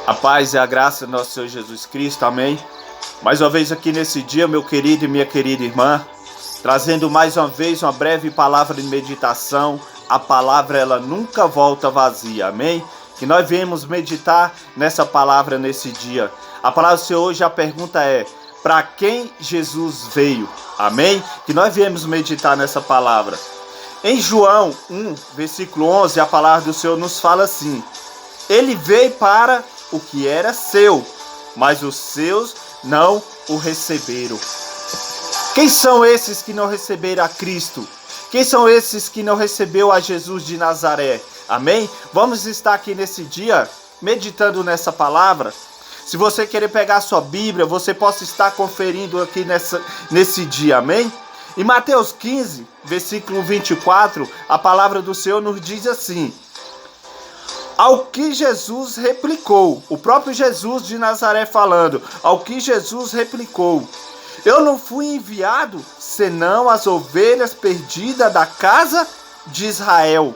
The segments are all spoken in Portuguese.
A paz e a graça do nosso Senhor Jesus Cristo, amém? Mais uma vez aqui nesse dia, meu querido e minha querida irmã, trazendo mais uma vez uma breve palavra de meditação. A palavra, ela nunca volta vazia, amém? Que nós viemos meditar nessa palavra nesse dia. A palavra do Senhor hoje, a pergunta é: para quem Jesus veio? Amém? Que nós viemos meditar nessa palavra. Em João 1, versículo 11, a palavra do Senhor nos fala assim: Ele veio para o que era seu, mas os seus não o receberam. Quem são esses que não receberam a Cristo? Quem são esses que não receberam a Jesus de Nazaré? Amém? Vamos estar aqui nesse dia meditando nessa palavra. Se você querer pegar a sua Bíblia, você possa estar conferindo aqui nesse dia, amém? Em Mateus 15, versículo 24, a palavra do Senhor nos diz assim: Ao que Jesus replicou, o próprio Jesus de Nazaré falando, ao que Jesus replicou: Eu não fui enviado senão as ovelhas perdidas da casa de Israel.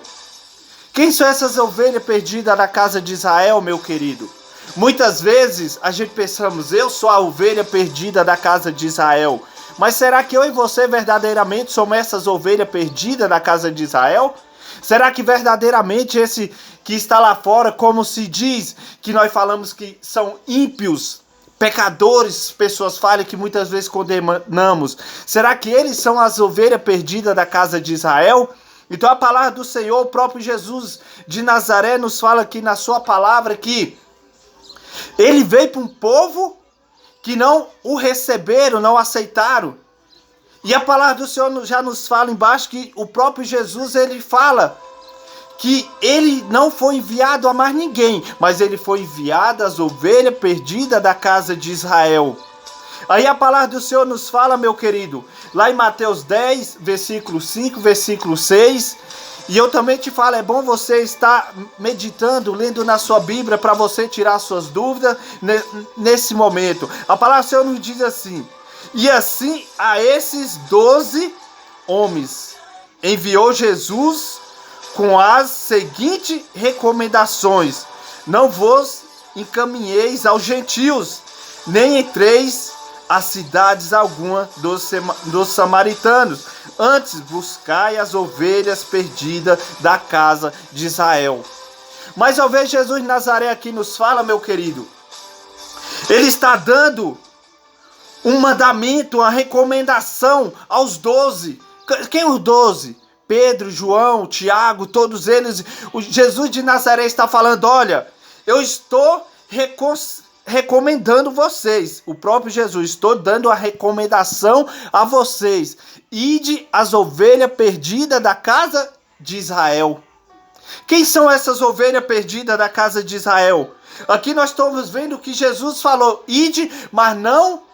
Quem são essas ovelhas perdidas da casa de Israel, meu querido? Muitas vezes a gente pensamos, eu sou a ovelha perdida da casa de Israel. Mas será que eu e você verdadeiramente somos essas ovelhas perdidas da casa de Israel? Será que verdadeiramente esse que está lá fora, como se diz, que nós falamos que são ímpios, pecadores, pessoas falham que muitas vezes condenamos, será que eles são as ovelhas perdidas da casa de Israel? Então a palavra do Senhor, o próprio Jesus de Nazaré nos fala aqui na sua palavra que ele veio para um povo que não o receberam, não aceitaram. E a palavra do Senhor já nos fala embaixo que o próprio Jesus, ele fala que ele não foi enviado a mais ninguém, mas ele foi enviado às ovelhas perdidas da casa de Israel. Aí a palavra do Senhor nos fala, meu querido, lá em Mateus 10, versículo 5, versículo 6, e eu também te falo, é bom você estar meditando, lendo na sua Bíblia, para você tirar suas dúvidas nesse momento. A palavra do Senhor nos diz assim: E assim a esses 12 homens enviou Jesus com as seguintes recomendações: Não vos encaminheis aos gentios, nem entreis a cidades alguma dos samaritanos, antes buscai as ovelhas perdidas da casa de Israel. Mas ao ver Jesus de Nazaré aqui nos fala, meu querido, ele está dando um mandamento, uma recomendação aos 12. Quem os 12? Pedro, João, Tiago, todos eles. O Jesus de Nazaré está falando: olha, eu estou recomendando vocês, o próprio Jesus, estou dando a recomendação a vocês: ide as ovelhas perdidas da casa de Israel. Quem são essas ovelhas perdidas da casa de Israel? Aqui nós estamos vendo que Jesus falou: ide, mas não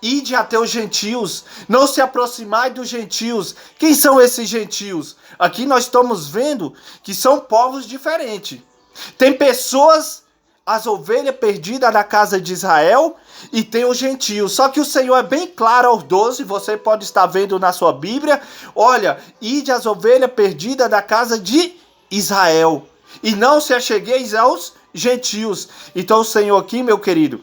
ide até os gentios, não se aproximai dos gentios. Quem são esses gentios? Aqui nós estamos vendo que são povos diferentes. Tem pessoas, as ovelhas perdidas da casa de Israel, e tem os gentios. Só que o Senhor é bem claro aos 12, você pode estar vendo na sua Bíblia: olha, ide as ovelhas perdidas da casa de Israel, e não se achegueis aos gentios. Então o Senhor aqui, meu querido,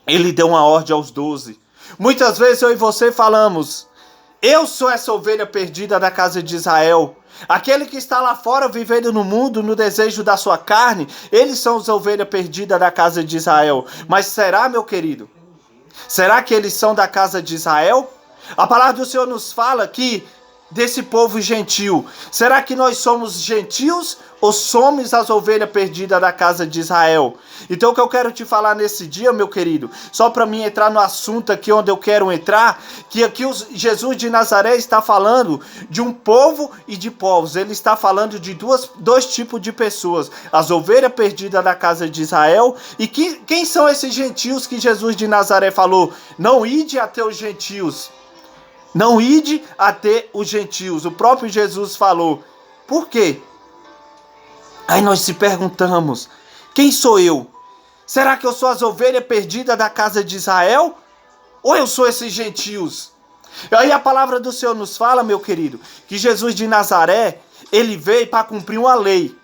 ele deu uma ordem aos 12. Muitas vezes eu e você falamos: eu sou essa ovelha perdida da casa de Israel. Aquele que está lá fora vivendo no mundo, no desejo da sua carne, eles são as ovelhas perdidas da casa de Israel. Mas será, meu querido? Será que eles são da casa de Israel? A palavra do Senhor nos fala que desse povo gentil, será que nós somos gentios ou somos as ovelhas perdidas da casa de Israel? Então o que eu quero te falar nesse dia, meu querido, só para mim entrar no assunto aqui onde eu quero entrar, que aqui Jesus de Nazaré está falando de um povo e de povos. Ele está falando de dois tipos de pessoas: as ovelhas perdidas da casa de Israel. E quem são esses gentios que Jesus de Nazaré falou: não ide até os gentios? Não ide até os gentios. O próprio Jesus falou. Por quê? Aí nós se perguntamos: quem sou eu? Será que eu sou as ovelhas perdidas da casa de Israel? Ou eu sou esses gentios? Aí a palavra do Senhor nos fala, meu querido, que Jesus de Nazaré, ele veio para cumprir uma lei.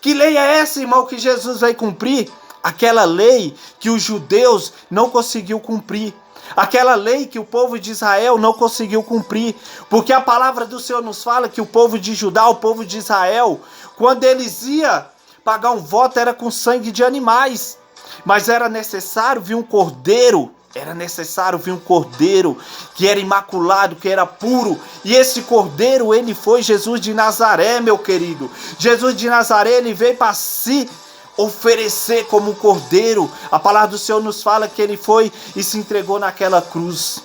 Que lei é essa, irmão, que Jesus veio cumprir? Aquela lei que os judeus não conseguiu cumprir. Aquela lei que o povo de Israel não conseguiu cumprir. Porque a palavra do Senhor nos fala que o povo de Judá, o povo de Israel, quando eles iam pagar um voto, era com sangue de animais. Mas era necessário vir um cordeiro. Era necessário vir um cordeiro que era imaculado, que era puro. E esse cordeiro, ele foi Jesus de Nazaré, meu querido. Jesus de Nazaré, ele veio para se oferecer como cordeiro. A palavra do Senhor nos fala que ele foi e se entregou naquela cruz.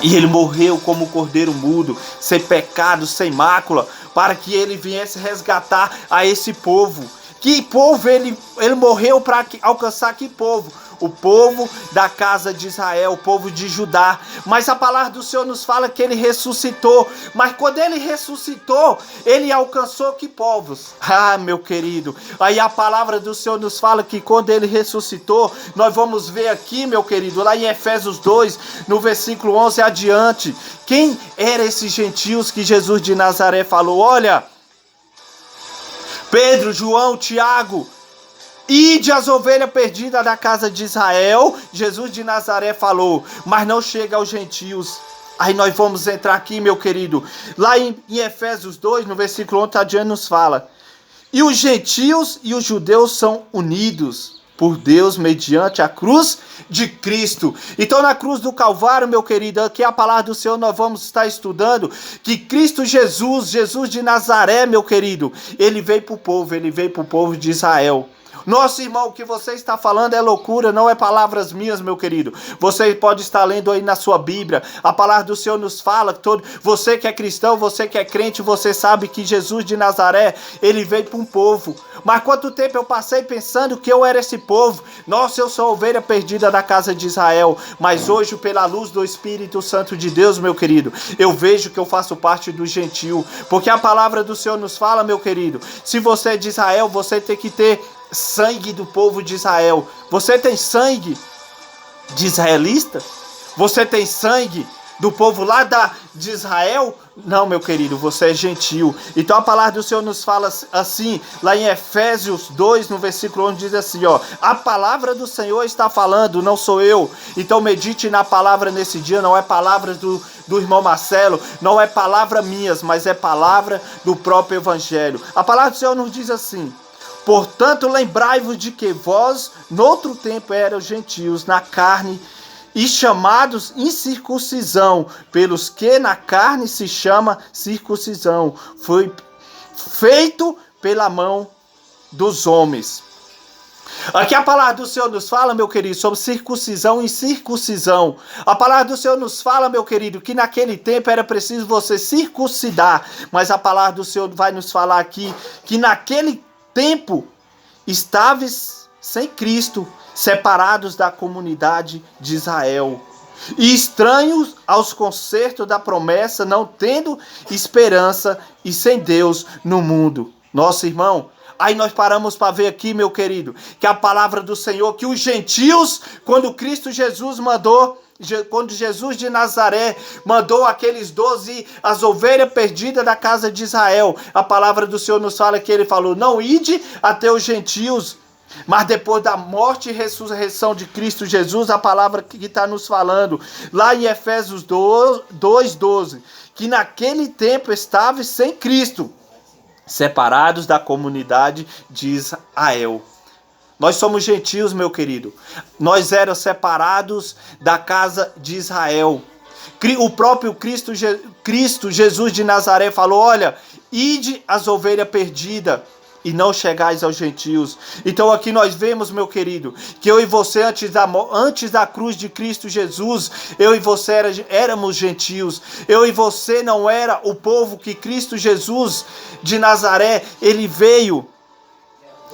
E ele morreu como cordeiro mudo, sem pecado, sem mácula, para que ele viesse resgatar a esse povo. Que povo ele morreu para alcançar? Que povo? O povo da casa de Israel, o povo de Judá. Mas a palavra do Senhor nos fala que ele ressuscitou. Mas quando ele ressuscitou, ele alcançou que povos? Ah, meu querido. Aí a palavra do Senhor nos fala que quando ele ressuscitou, nós vamos ver aqui, meu querido, lá em Efésios 2, no versículo 11 adiante. Quem eram esses gentios que Jesus de Nazaré falou? Olha, Pedro, João, Tiago, ide as ovelhas perdidas da casa de Israel. Jesus de Nazaré falou, mas não chega aos gentios. Aí nós vamos entrar aqui, meu querido. Lá em Efésios 2, no versículo 11, adiante nos fala. E os gentios e os judeus são unidos por Deus mediante a cruz de Cristo. Então na cruz do Calvário, meu querido, aqui a palavra do Senhor nós vamos estar estudando que Cristo Jesus, Jesus de Nazaré, meu querido, ele veio para o povo de Israel. Nosso irmão, o que você está falando é loucura, não é palavras minhas, meu querido. Você pode estar lendo aí na sua Bíblia. A palavra do Senhor nos fala, você que é cristão, você que é crente, você sabe que Jesus de Nazaré, ele veio para um povo. Mas quanto tempo eu passei pensando que eu era esse povo? Nossa, eu sou a ovelha perdida da casa de Israel. Mas hoje, pela luz do Espírito Santo de Deus, meu querido, eu vejo que eu faço parte do gentil. Porque a palavra do Senhor nos fala, meu querido, se você é de Israel, você tem que ter sangue do povo de Israel. Você tem sangue de israelita? Você tem sangue do povo lá de Israel? Não, meu querido, você é gentil. Então a palavra do Senhor nos fala assim, lá em Efésios 2, no versículo 11, diz assim, ó, a palavra do Senhor está falando, não sou eu. Então medite na palavra nesse dia, não é palavra do irmão Marcelo, não é palavra minhas, mas é palavra do próprio Evangelho. A palavra do Senhor nos diz assim, portanto, lembrai-vos de que vós, noutro tempo, eram gentios na carne e chamados incircuncisão, pelos que na carne se chama circuncisão. Foi feito pela mão dos homens. Aqui a palavra do Senhor nos fala, meu querido, sobre circuncisão e incircuncisão. A palavra do Senhor nos fala, meu querido, que naquele tempo era preciso você circuncidar. Mas a palavra do Senhor vai nos falar aqui que naquele tempo, estáveis sem Cristo, separados da comunidade de Israel, e estranhos aos concertos da promessa, não tendo esperança e sem Deus no mundo. Nosso irmão, aí nós paramos para ver aqui, meu querido, que a palavra do Senhor, que os gentios, quando Cristo Jesus mandou, quando Jesus de Nazaré mandou aqueles 12, as ovelhas perdidas da casa de Israel, a palavra do Senhor nos fala que ele falou, não ide até os gentios, mas depois da morte e ressurreição de Cristo Jesus, a palavra que está nos falando, lá em Efésios 2:12, que naquele tempo estavam sem Cristo, separados da comunidade de Israel. Nós somos gentios, meu querido. Nós éramos separados da casa de Israel. O próprio Cristo Jesus de Nazaré falou, olha, ide as ovelhas perdidas e não chegais aos gentios. Então aqui nós vemos, meu querido, que eu e você antes da cruz de Cristo Jesus, eu e você éramos gentios. Eu e você não era o povo que Cristo Jesus de Nazaré, ele veio.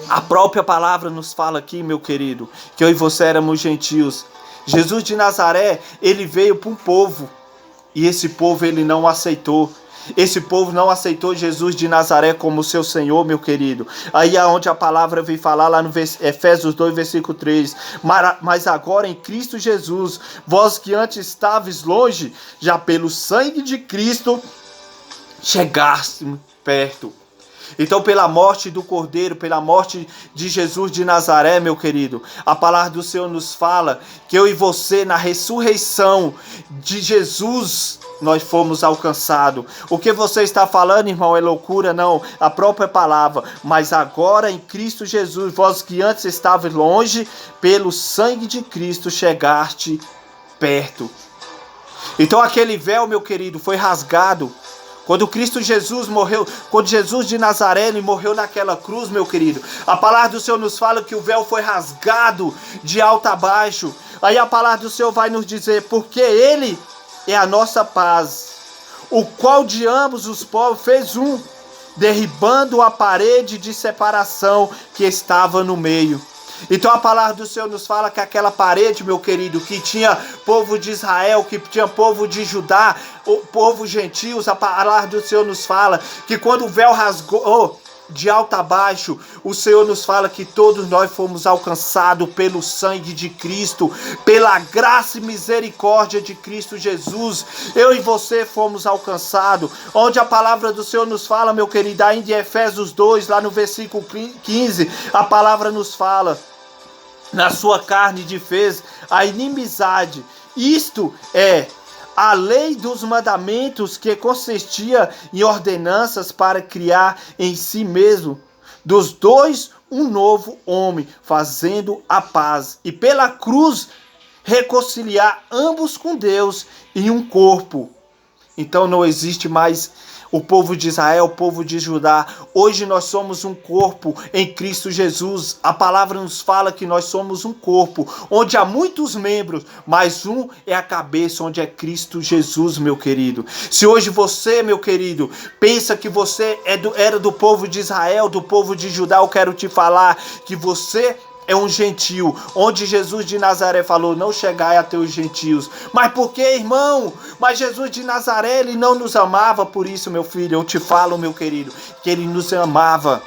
A própria palavra nos fala aqui, meu querido, que eu e você éramos gentios. Jesus de Nazaré, ele veio para um povo, e esse povo ele não aceitou. Esse povo não aceitou Jesus de Nazaré como seu Senhor, meu querido. Aí é onde a palavra vem falar, lá no Efésios 2, versículo 3. Mas agora em Cristo Jesus, vós que antes estáveis longe, já pelo sangue de Cristo, chegaste perto. Então, pela morte do Cordeiro, pela morte de Jesus de Nazaré, meu querido, a palavra do Senhor nos fala que eu e você, na ressurreição de Jesus, nós fomos alcançados. O que você está falando, irmão, é loucura? Não, a própria palavra. Mas agora em Cristo Jesus, vós que antes estavais longe, pelo sangue de Cristo chegaste perto. Então aquele véu, meu querido, foi rasgado. Quando Cristo Jesus morreu, quando Jesus de Nazaré ele morreu naquela cruz, meu querido, a palavra do Senhor nos fala que o véu foi rasgado de alto a baixo. Aí a palavra do Senhor vai nos dizer, porque Ele é a nossa paz, o qual de ambos os povos fez um, derribando a parede de separação que estava no meio. Então a palavra do Senhor nos fala que aquela parede, meu querido, que tinha povo de Israel, que tinha povo de Judá, o povo gentios, a palavra do Senhor nos fala que quando o véu rasgou de alto a baixo, o Senhor nos fala que todos nós fomos alcançados pelo sangue de Cristo, pela graça e misericórdia de Cristo Jesus. Eu e você fomos alcançados, onde a palavra do Senhor nos fala, meu querido, ainda em Efésios 2, lá no versículo 15, a palavra nos fala: na sua carne de fez a inimizade. Isto é a lei dos mandamentos, que consistia em ordenanças para criar em si mesmo dos dois um novo homem, fazendo a paz, e pela cruz reconciliar ambos com Deus em um corpo. Então não existe mais o povo de Israel, o povo de Judá. Hoje nós somos um corpo em Cristo Jesus. A palavra nos fala que nós somos um corpo, onde há muitos membros, mas um é a cabeça, onde é Cristo Jesus, meu querido. Se hoje você, meu querido, pensa que você era do povo de Israel, do povo de Judá, eu quero te falar que você é um gentio, onde Jesus de Nazaré falou, não chegai até os gentios. Mas por que, irmão? Mas Jesus de Nazaré, ele não nos amava. Por isso, meu filho, eu te falo, meu querido, que ele nos amava.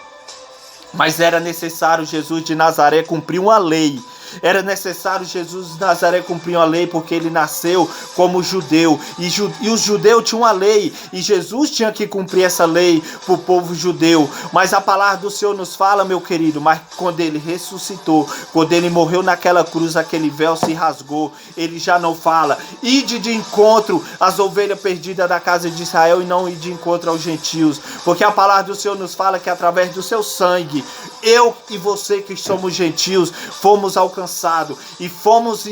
Mas era necessário Jesus de Nazaré cumprir uma lei. Era necessário Jesus de Nazaré cumprir uma lei, porque ele nasceu como judeu. E os judeus tinham uma lei, e Jesus tinha que cumprir essa lei para o povo judeu. Mas a palavra do Senhor nos fala, meu querido, mas quando ele ressuscitou, quando ele morreu naquela cruz, aquele véu se rasgou. Ele já não fala, ide de encontro às ovelhas perdidas da casa de Israel, e não ide de encontro aos gentios. Porque a palavra do Senhor nos fala que através do seu sangue, eu e você que somos gentios, fomos alcançados e fomos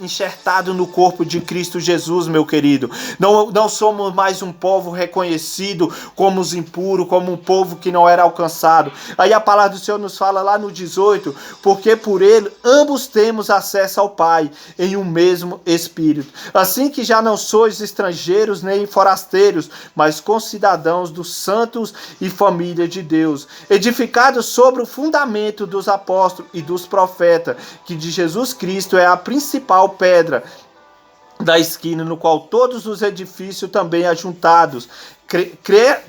enxertados no corpo de Cristo Jesus, meu querido. Não somos mais um povo reconhecido como os impuros, como um povo que não era alcançado. Aí a palavra do Senhor nos fala lá no 18, porque por ele ambos temos acesso ao Pai em um mesmo Espírito. Assim que já não sois estrangeiros nem forasteiros, mas concidadãos dos santos e família de Deus, edificados sobre o fundamento dos apóstolos e dos profetas, que de Jesus Cristo é a principal pedra da esquina, no qual todos os edifícios também ajuntados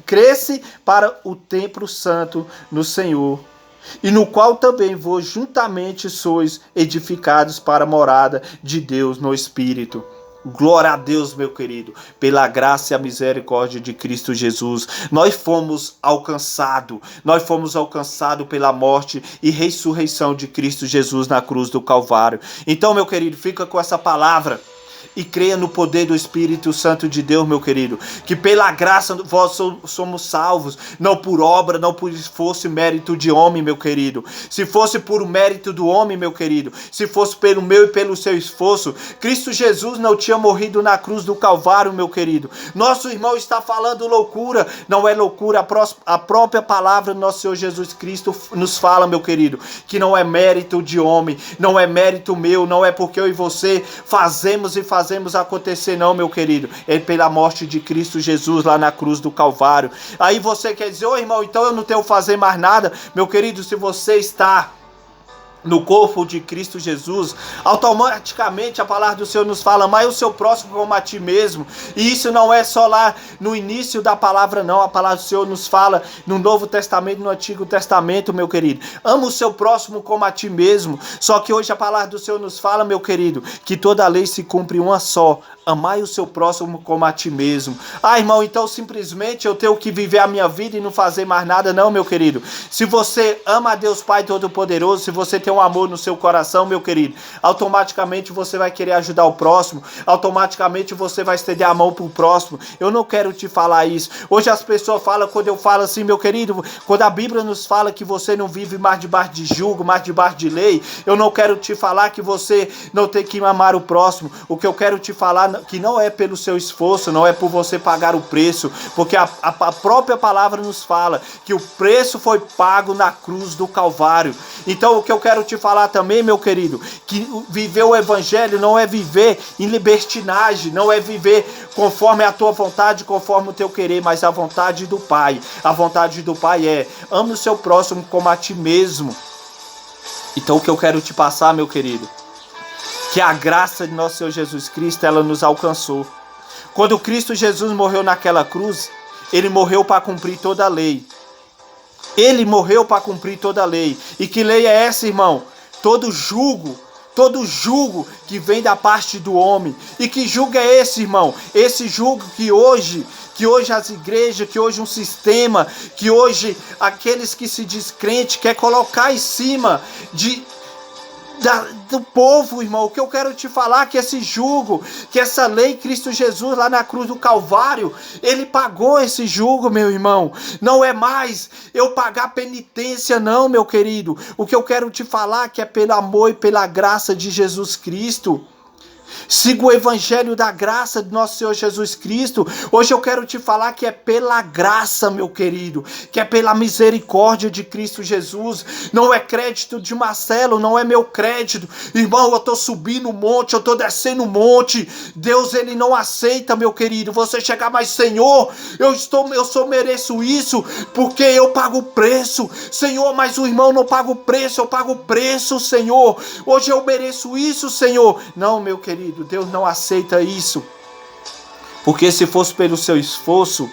cresce para o templo santo no Senhor, e no qual também vós juntamente sois edificados para a morada de Deus no Espírito. Glória a Deus, meu querido, pela graça e a misericórdia de Cristo Jesus. Nós fomos alcançados pela morte e ressurreição de Cristo Jesus na cruz do Calvário. Então, meu querido, fica com essa palavra e creia no poder do Espírito Santo de Deus, meu querido, que pela graça vós somos salvos, não por obra, não por esforço e mérito de homem, meu querido. Se fosse por o mérito do homem, meu querido, se fosse pelo meu e pelo seu esforço, Cristo Jesus não tinha morrido na cruz do Calvário, meu querido. Nosso irmão está falando loucura. Não é loucura, a própria palavra do nosso Senhor Jesus Cristo nos fala, meu querido, que não é mérito de homem, não é mérito meu, não é porque eu e você fazemos acontecer, não, meu querido. É pela morte de Cristo Jesus lá na cruz do Calvário. Aí você quer dizer, ô irmão, então eu não tenho que fazer mais nada. Meu querido, se você está no corpo de Cristo Jesus, automaticamente a palavra do Senhor nos fala: amai o seu próximo como a ti mesmo. E isso não é só lá no início da palavra, não. A palavra do Senhor nos fala no Novo Testamento, no Antigo Testamento, meu querido: ama o seu próximo como a ti mesmo. Só que hoje a palavra do Senhor nos fala, meu querido, que toda a lei se cumpre uma só: amai o seu próximo como a ti mesmo. Ah, irmão, então simplesmente eu tenho que viver a minha vida e não fazer mais nada? Não, meu querido. Se você ama a Deus Pai Todo-Poderoso, se você tem um amor no seu coração, meu querido, automaticamente você vai querer ajudar o próximo, automaticamente você vai estender a mão pro próximo. Eu não quero te falar isso. Hoje as pessoas falam, quando eu falo assim, meu querido, quando a Bíblia nos fala que você não vive mais debaixo de julgo, mais debaixo de lei, eu não quero te falar que você não tem que amar o próximo. O que eu quero te falar que não é pelo seu esforço, não é por você pagar o preço, porque a própria palavra nos fala que o preço foi pago na cruz do Calvário. Então o que eu quero te falar também, meu querido, que viver o evangelho não é viver em libertinagem, não é viver conforme a tua vontade, conforme o teu querer, mas a vontade do Pai. A vontade do Pai é: ame o seu próximo como a ti mesmo. Então o que eu quero te passar, meu querido, que a graça de nosso Senhor Jesus Cristo, ela nos alcançou. Quando Cristo Jesus morreu naquela cruz, ele morreu para cumprir toda a lei. Ele morreu para cumprir toda a lei. E que lei é essa, irmão? Todo jugo que vem da parte do homem. E que jugo é esse, irmão? Esse jugo que hoje as igrejas, que hoje um sistema, que hoje aqueles que se descrente quer colocar em cima do povo, irmão. O que eu quero te falar é que esse jugo, que essa lei, Cristo Jesus lá na cruz do Calvário, ele pagou esse jugo, meu irmão. Não é mais eu pagar penitência, não, meu querido. O que eu quero te falar é que é pelo amor e pela graça de Jesus Cristo. Siga o evangelho da graça de nosso Senhor Jesus Cristo. Hoje eu quero te falar que é pela graça, meu querido, que é pela misericórdia de Cristo Jesus. Não é crédito de Marcelo, não é meu crédito. Irmão, eu estou subindo o monte, eu estou descendo o monte. Deus, ele não aceita, meu querido, você chegar, mas Senhor, eu só mereço isso porque eu pago o preço. Senhor, mas o irmão não paga o preço, eu pago o preço, Senhor. Hoje eu mereço isso, Senhor. Não, meu querido, Deus não aceita isso. Porque se fosse pelo seu esforço,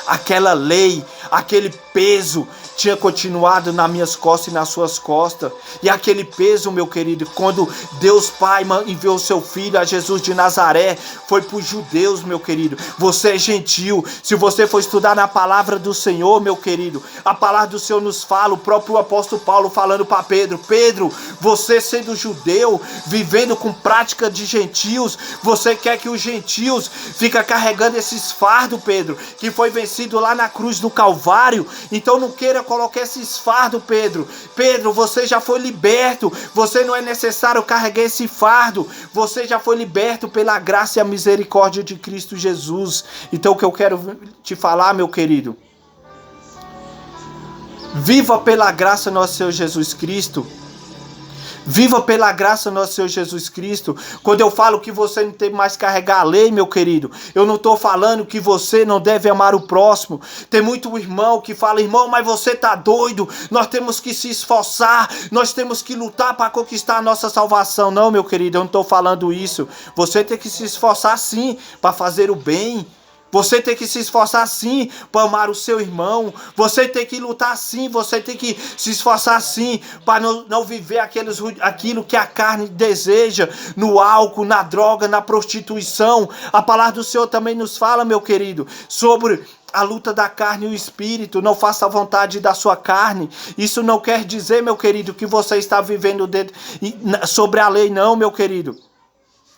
aquela lei, aquele peso tinha continuado nas minhas costas e nas suas costas. E aquele peso, meu querido, quando Deus Pai enviou seu filho, a Jesus de Nazaré, foi para os judeus, meu querido. Você é gentil. Se você for estudar na palavra do Senhor, meu querido, a palavra do Senhor nos fala, o próprio apóstolo Paulo falando para Pedro: Pedro, você sendo judeu, vivendo com prática de gentios, você quer que os gentios fiquem carregando esses fardos, Pedro, que foi vencido lá na cruz do Calvário? Então não queira colocar esses fardos, Pedro. Pedro, você já foi liberto. Você não é necessário carregar esse fardo. Você já foi liberto pela graça e a misericórdia de Cristo Jesus. Então o que eu quero te falar, meu querido: viva pela graça do nosso Senhor Jesus Cristo. Viva pela graça do nosso Senhor Jesus Cristo. Quando eu falo que você não tem mais que carregar a lei, meu querido, eu não estou falando que você não deve amar o próximo. Tem muito irmão que fala: irmão, mas você está doido, nós temos que se esforçar, nós temos que lutar para conquistar a nossa salvação. Não, meu querido, eu não estou falando isso. Você tem que se esforçar sim para fazer o bem. Você tem que se esforçar sim para amar o seu irmão. Você tem que lutar sim. Você tem que se esforçar sim para não viver aquilo que a carne deseja, no álcool, na droga, na prostituição. A palavra do Senhor também nos fala, meu querido, sobre a luta da carne e o espírito. Não faça a vontade da sua carne. Isso não quer dizer, meu querido, que você está vivendo sobre a lei, não, meu querido.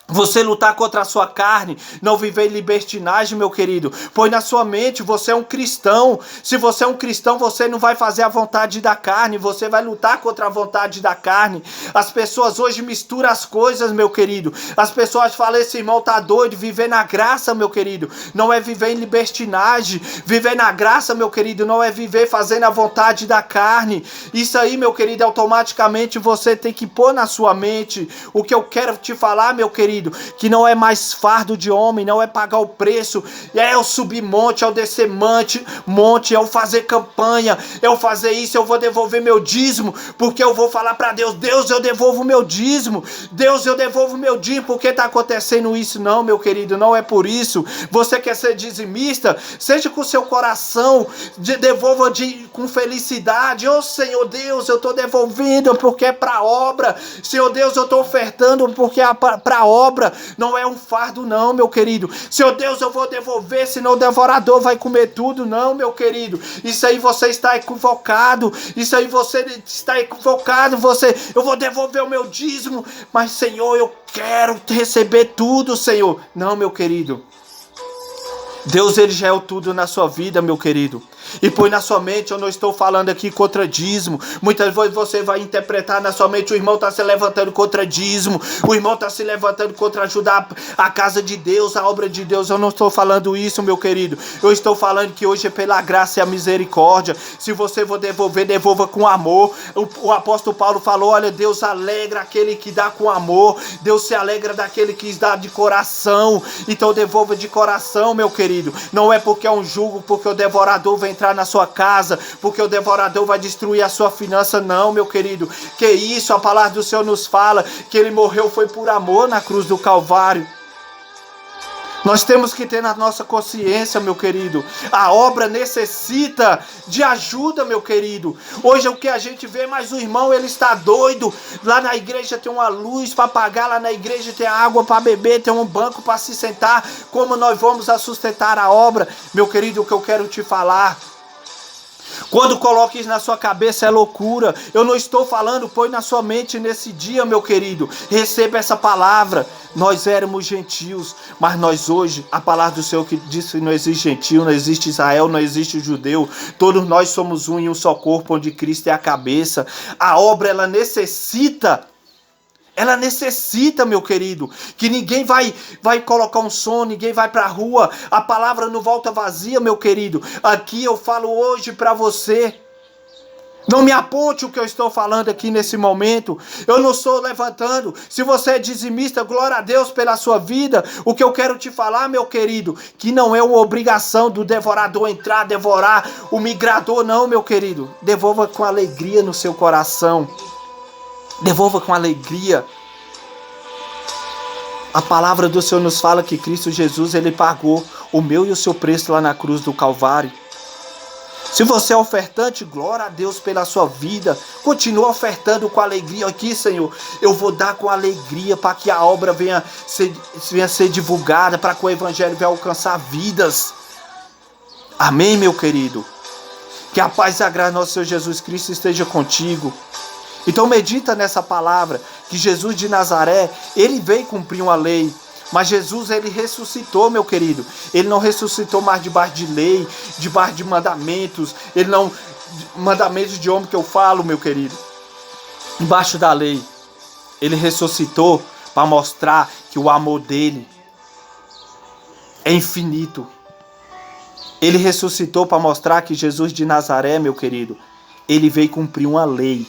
Você lutar contra a sua carne, não viver em libertinagem, meu querido. Põe na sua mente, você é um cristão. Se você é um cristão, você não vai fazer a vontade da carne, você vai lutar contra a vontade da carne. As pessoas hoje misturam as coisas, meu querido. As pessoas falam: esse irmão tá doido. Viver na graça, meu querido, não é viver em libertinagem. Viver na graça, meu querido, não é viver fazendo a vontade da carne. Isso aí, meu querido, automaticamente você tem que pôr na sua mente. O que eu quero te falar, meu querido, querido, que não é mais fardo de homem, não é pagar o preço, é o subir monte, é o descer monte, é o fazer campanha, é o fazer isso, eu vou devolver meu dízimo, porque eu vou falar para Deus, Deus, eu devolvo meu dízimo, Deus, eu devolvo meu dízimo, porque está acontecendo isso? Não, meu querido, não é por isso. Você quer ser dizimista? Seja com seu coração, devolva com felicidade. Oh, Senhor Deus, eu estou devolvendo porque é para a obra. Senhor Deus, eu estou ofertando porque é para a obra. Não é um fardo não, meu querido. Senhor Deus, eu vou devolver, senão o devorador vai comer tudo. Não, meu querido. Isso aí você está equivocado. Isso aí você está equivocado. Eu vou devolver o meu dízimo. Mas, Senhor, eu quero receber tudo, Senhor. Não, meu querido. Deus, ele já é o tudo na sua vida, meu querido. E põe na sua mente, eu não estou falando aqui contra dízimo. Muitas vezes você vai interpretar na sua mente, o irmão está se levantando contra dízimo, o irmão está se levantando contra ajudar a casa de Deus, a obra de Deus. Eu não estou falando isso, meu querido. Eu estou falando que hoje é pela graça e a misericórdia. Se você for devolver, devolva com amor. O apóstolo Paulo falou, olha, Deus alegra aquele que dá com amor. Deus se alegra daquele que dá de coração. Então devolva de coração, meu querido. Não é porque é um jugo, porque o devorador vem entrar na sua casa, porque o devorador vai destruir a sua finança. Não, meu querido, que isso, a palavra do Senhor nos fala que ele morreu foi por amor na cruz do Calvário. Nós temos que ter na nossa consciência, meu querido, a obra necessita de ajuda, meu querido. Hoje é o que a gente vê, mas o irmão, ele está doido. Lá na igreja tem uma luz para pagar, lá na igreja tem água para beber, tem um banco para se sentar. Como nós vamos a sustentar a obra? Meu querido, o que eu quero te falar, quando coloque isso na sua cabeça é loucura. Eu não estou falando, põe na sua mente nesse dia, meu querido. Receba essa palavra. Nós éramos gentios, mas nós hoje, a palavra do Senhor que diz que não existe gentio, não existe Israel, não existe judeu. Todos nós somos um em um só corpo, onde Cristo é a cabeça. A obra, ela necessita, meu querido, que ninguém vai colocar um som, ninguém vai para a rua, a palavra não volta vazia, meu querido. Aqui eu falo hoje para você. Não me aponte o que eu estou falando aqui nesse momento. Eu não estou levantando. Se você é dizimista, glória a Deus pela sua vida. O que eu quero te falar, meu querido, que não é uma obrigação do devorador entrar, devorar o migrador, não, meu querido. Devolva com alegria no seu coração. Devolva com alegria. A palavra do Senhor nos fala que Cristo Jesus, ele pagou o meu e o seu preço lá na cruz do Calvário. Se você é ofertante, glória a Deus pela sua vida. Continua ofertando com alegria aqui, Senhor. Eu vou dar com alegria para que a obra venha ser divulgada, para que o evangelho venha alcançar vidas. Amém, meu querido? Que a paz e a graça do nosso Senhor Jesus Cristo esteja contigo. Então medita nessa palavra, que Jesus de Nazaré, ele veio cumprir uma lei. Mas Jesus, ele ressuscitou, meu querido. Ele não ressuscitou mais debaixo de lei, debaixo de mandamentos. Ele não... Mandamentos de homem que eu falo, meu querido. Debaixo da lei. Ele ressuscitou para mostrar que o amor dele é infinito. Ele ressuscitou para mostrar que Jesus de Nazaré, meu querido, ele veio cumprir uma lei.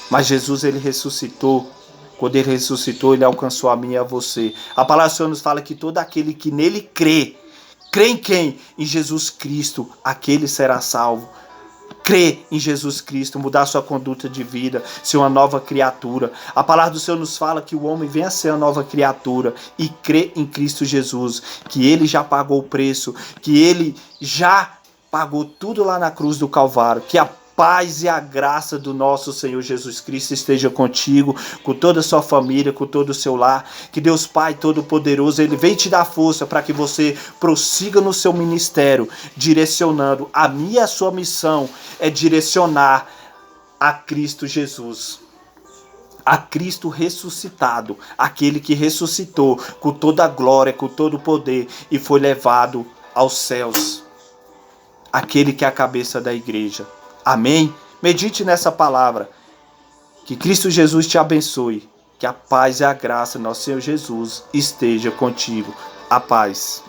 Mas Jesus, ele ressuscitou. Quando ele ressuscitou, ele alcançou a mim e a você. A palavra do Senhor nos fala que todo aquele que nele crê em quem? Em Jesus Cristo, aquele será salvo. Crê em Jesus Cristo, mudar sua conduta de vida, ser uma nova criatura. A palavra do Senhor nos fala que o homem venha a ser uma nova criatura e crê em Cristo Jesus, que ele já pagou o preço, que ele já pagou tudo lá na cruz do Calvário, que a paz e a graça do nosso Senhor Jesus Cristo esteja contigo, com toda a sua família, com todo o seu lar. Que Deus Pai Todo-Poderoso, ele vem te dar força para que você prossiga no seu ministério, direcionando. A minha, a sua missão é direcionar a Cristo Jesus. A Cristo ressuscitado, aquele que ressuscitou com toda a glória, com todo o poder e foi levado aos céus. Aquele que é a cabeça da igreja. Amém? Medite nessa palavra. Que Cristo Jesus te abençoe. Que a paz e a graça do nosso Senhor Jesus esteja contigo. A paz.